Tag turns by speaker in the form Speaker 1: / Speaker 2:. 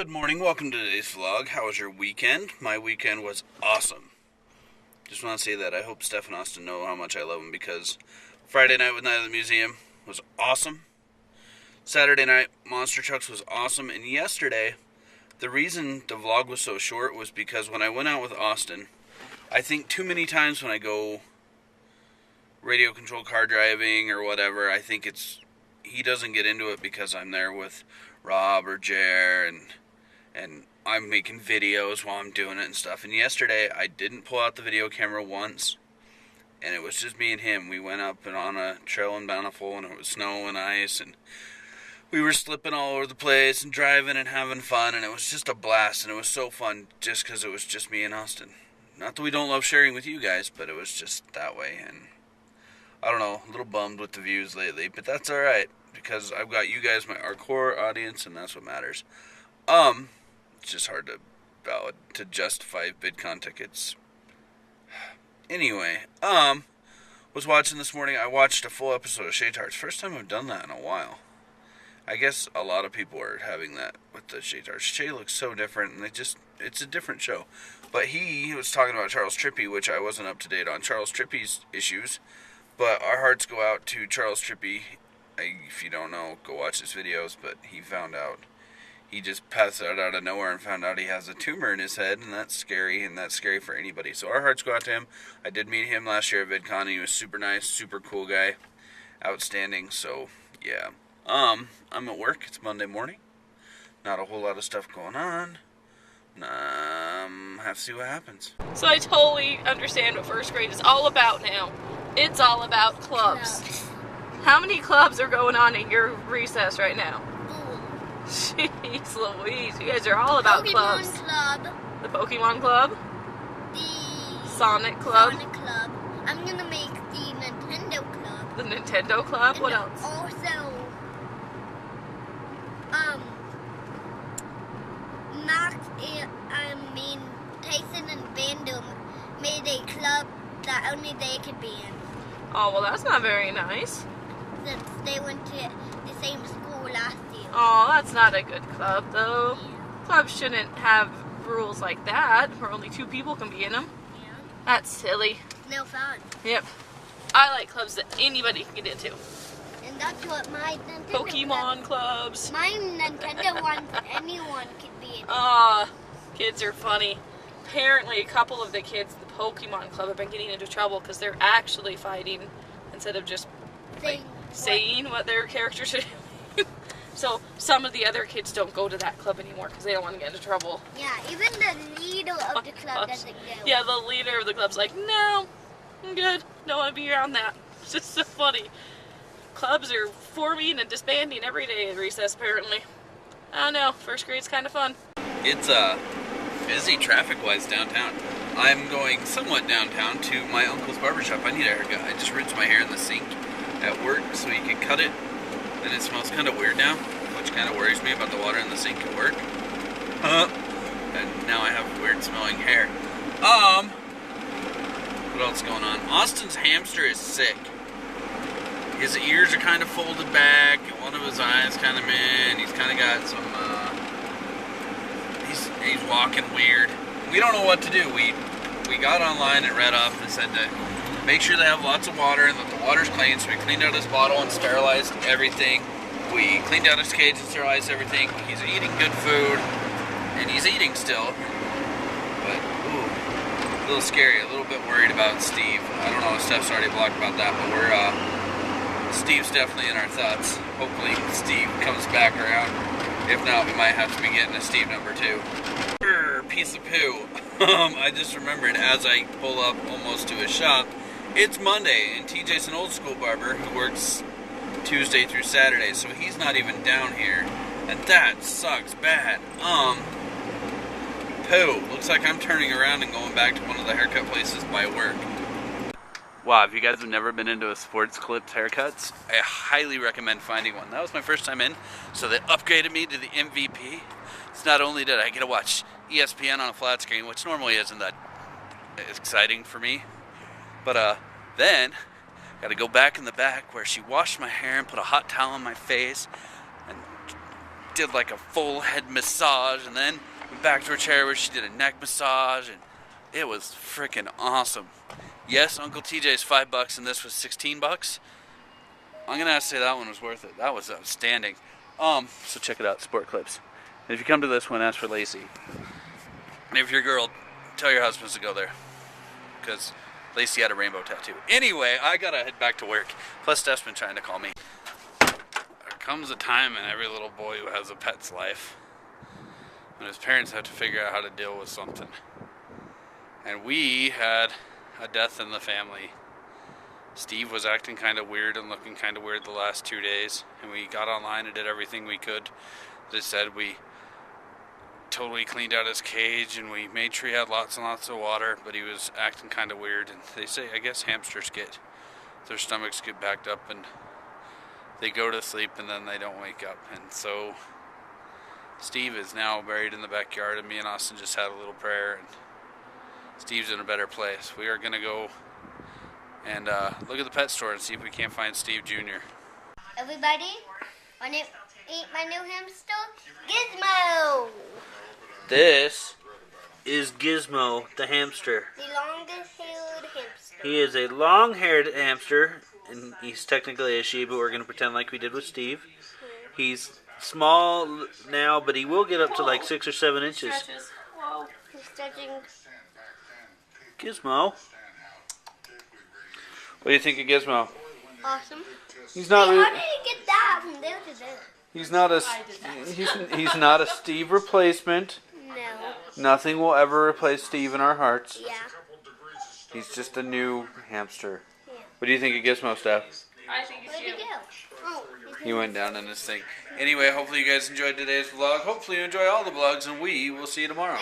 Speaker 1: Good morning, welcome to today's vlog. How was your weekend? My weekend was awesome. Just want to say that I hope Steph and Austin know how much I love them, because Friday night with Night at the Museum was awesome. Saturday night, Monster Trucks was awesome. And yesterday, the reason the vlog was so short was because when I went out with Austin, I think too many times when I go radio control car driving or whatever, I think he doesn't get into it because I'm there with Rob or Jer and I'm making videos while I'm doing it and stuff. And yesterday I didn't pull out the video camera once, and it was just me and him. We went up and on a trail in Bountiful, and it was snow and ice, and we were slipping all over the place and driving and having fun, and it was just a blast. And it was so fun just because it was just me and Austin. Not that we don't love sharing with you guys, but it was just that way. And I don't know, a little bummed with the views lately, but that's alright, because I've got you guys, our core audience, and that's what matters. It's just hard to justify VidCon tickets. Anyway, was watching this morning. I watched a full episode of Shaytards. First time I've done that in a while. I guess a lot of people are having that with the Shaytards. Shay looks so different, and it's a different show. But he was talking about Charles Trippy, which I wasn't up to date on Charles Trippy's issues. But our hearts go out to Charles Trippy. If you don't know, go watch his videos. But he found out. He just passed out of nowhere and found out he has a tumor in his head, and that's scary, and that's scary for anybody. So our hearts go out to him. I did meet him last year at VidCon. He was super nice, super cool guy, outstanding. So yeah, I'm at work. It's Monday morning. Not a whole lot of stuff going on. Have to see what happens.
Speaker 2: So I totally understand what first grade is all about now. It's all about clubs. How many clubs are going on in your recess right now? Jeez Louise, you guys are all about clubs.
Speaker 3: Club.
Speaker 2: The Pokemon Club?
Speaker 3: The
Speaker 2: Sonic Club?
Speaker 3: Sonic Club. I'm gonna make the Nintendo Club.
Speaker 2: The Nintendo Club?
Speaker 3: And
Speaker 2: what else?
Speaker 3: Also, Tyson and Vandom made a club that only they could be in.
Speaker 2: Oh, well that's not very nice.
Speaker 3: Since they went to the same school last year.
Speaker 2: Oh, that's not a good club though.
Speaker 3: Yeah.
Speaker 2: Clubs shouldn't have rules like that, where only 2 people can be in them.
Speaker 3: Yeah.
Speaker 2: That's silly.
Speaker 3: No fun.
Speaker 2: Yep. I like clubs that anybody can get into.
Speaker 3: And that's what my Nintendo
Speaker 2: Pokemon clubs.
Speaker 3: My Nintendo ones, anyone can be in.
Speaker 2: Kids are funny. Apparently, a couple of the kids in the Pokemon Club have been getting into trouble because they're actually fighting instead of just saying what their characters are doing. So some of the other kids don't go to that club anymore because they don't want to get into trouble.
Speaker 3: Yeah, even the leader of the club doesn't go.
Speaker 2: Yeah, the leader of the club's like, no, I'm good. Don't want to be around that. It's just so funny. Clubs are forming and disbanding every day at recess, apparently. I don't know. First grade's kind of fun.
Speaker 1: It's busy traffic-wise downtown. I'm going somewhat downtown to my uncle's barbershop. I need a haircut. I just rinsed my hair in the sink at work so he could cut it, and it smells kind of weird now, which kind of worries me about the water in the sink at work. And now I have weird smelling hair. What else going on? Austin's hamster is sick. His ears are kind of folded back, and one of his eyes kind of he's kind of got some, he's walking weird. We don't know what to do. We got online and read up and said to make sure they have lots of water and that the water's clean, so we cleaned out his bottle and sterilized everything. We cleaned out his cage and sterilized everything. He's eating good food, and he's eating still. But, ooh, a little scary, a little bit worried about Steve. I don't know if Steph's already blogged about that, but Steve's definitely in our thoughts. Hopefully Steve comes back around. If not, we might have to be getting a Steve number 2. Piece of poo. I just remembered as I pull up almost to his shop, it's Monday, and TJ's an old school barber who works Tuesday through Saturday, so he's not even down here, and that sucks bad. Poo. Looks like I'm turning around and going back to one of the haircut places by work. Wow, if you guys have never been into a sports clips haircuts, I highly recommend finding one. That was my first time in, so they upgraded me to the MVP. So not only did I get to watch ESPN on a flat screen, which normally isn't that exciting for me, but then got to go back in the back where she washed my hair and put a hot towel on my face and did like a full head massage, and then went back to her chair where she did a neck massage, and it was freaking awesome. Yes, Uncle TJ's $5 and this was $16. I'm gonna have to say that one was worth it. That was outstanding. So check it out, Sport Clips. And if you come to this one, ask for Lacey. And if you're a girl, tell your husbands to go there, because Lacey had a rainbow tattoo. Anyway, I gotta head back to work. Plus, Steph's been trying to call me. There comes a time in every little boy who has a pet's life when his parents have to figure out how to deal with something. And we had a death in the family. Steve was acting kind of weird and looking kind of weird the last 2 days, and we got online and did everything we could. They said we totally cleaned out his cage and we made sure he had lots and lots of water, but he was acting kind of weird. And they say, I guess hamsters their stomachs get backed up and they go to sleep and then they don't wake up. And so Steve is now buried in the backyard, and me and Austin just had a little prayer, and Steve's in a better place. We are going to go and look at the pet store and see if we can't find Steve Jr.
Speaker 3: Everybody, want to eat my new hamster? Gizmo!
Speaker 1: This is Gizmo, the hamster.
Speaker 3: The longest-haired hamster.
Speaker 1: He is a long-haired hamster, and he's technically a she, but we're going to pretend like we did with Steve. He's small now, but he will get up to like 6 or 7 inches.
Speaker 2: Whoa.
Speaker 3: He's stretching.
Speaker 1: Gizmo. What do you think of Gizmo?
Speaker 3: Awesome.
Speaker 1: He's not
Speaker 3: Hey,
Speaker 1: really.
Speaker 3: how did he get that from there to there?
Speaker 1: He's not a. He's not a Steve replacement.
Speaker 3: No.
Speaker 1: Nothing will ever replace Steve in our hearts.
Speaker 3: Yeah.
Speaker 1: He's just a new hamster.
Speaker 3: Yeah.
Speaker 1: What do you think of Gizmo, Steph?
Speaker 2: I think it's
Speaker 3: Where'd he
Speaker 2: you.
Speaker 3: go? Oh,
Speaker 1: He went down in this thing. Anyway, hopefully you guys enjoyed today's vlog. Hopefully you enjoy all the vlogs, and we will see you tomorrow.